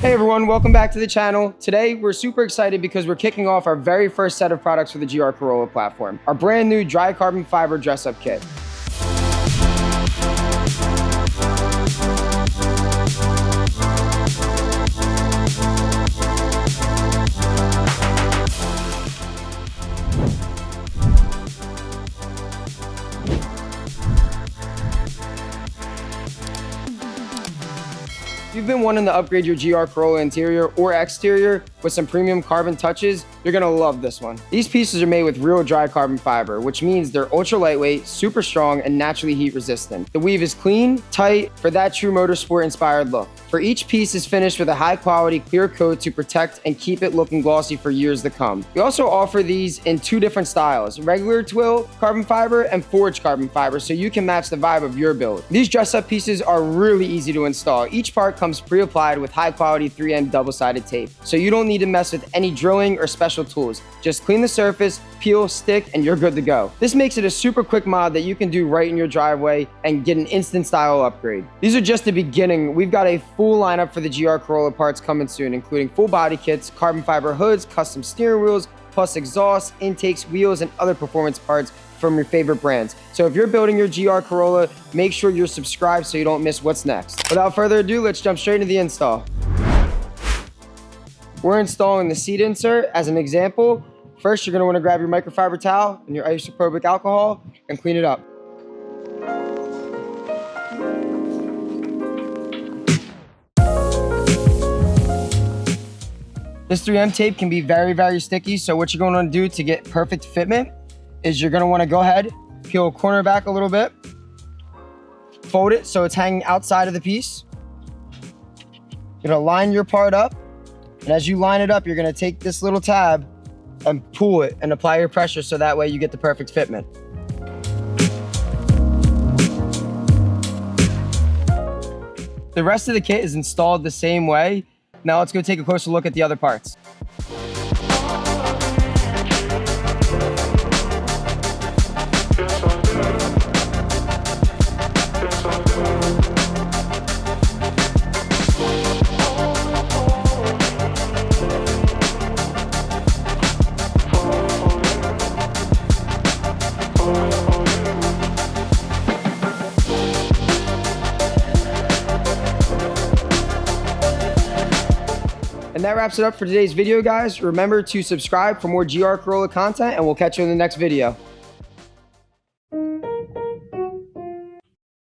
Hey everyone, welcome back to the channel. Today, we're super excited because we're kicking off our very first set of products for the GR Corolla platform, our brand new dry carbon fiber dress-up kit. If you've been wanting to upgrade your GR Corolla interior or exterior with some premium carbon touches, you're gonna love this one. These pieces are made with real dry carbon fiber, which means they're ultra lightweight, super strong, and naturally heat resistant. The weave is clean, tight, for that true motorsport inspired look. For each piece is finished with a high quality clear coat to protect and keep it looking glossy for years to come. We also offer these in two different styles, regular twill carbon fiber and forged carbon fiber, so you can match the vibe of your build. These dress up pieces are really easy to install. Each part comes pre-applied with high quality 3M double-sided tape, so you don't need to mess with any drilling or special tools. Just clean the surface, peel, stick, and you're good to go. This makes it a super quick mod that you can do right in your driveway and get an instant style upgrade. These are just the beginning. We've got a full lineup for the GR Corolla parts coming soon, including full body kits, carbon fiber hoods, custom steering wheels, plus exhaust, intakes, wheels, and other performance parts from your favorite brands. So if you're building your GR Corolla, make sure you're subscribed so you don't miss what's next. Without further ado, let's jump straight into the install. We're installing the seat insert as an example. First, you're gonna wanna grab your microfiber towel and your isopropyl alcohol and clean it up. This 3M tape can be very, very sticky, so what you're gonna wanna do to get perfect fitment is you're gonna wanna go ahead, peel a corner back a little bit, fold it so it's hanging outside of the piece. You're gonna line your part up, and as you line it up, you're gonna take this little tab and pull it and apply your pressure so that way you get the perfect fitment. The rest of the kit is installed the same way. Now let's go take a closer look at the other parts. And that wraps it up for today's video, guys. Remember to subscribe for more GR Corolla content, and we'll catch you in the next video.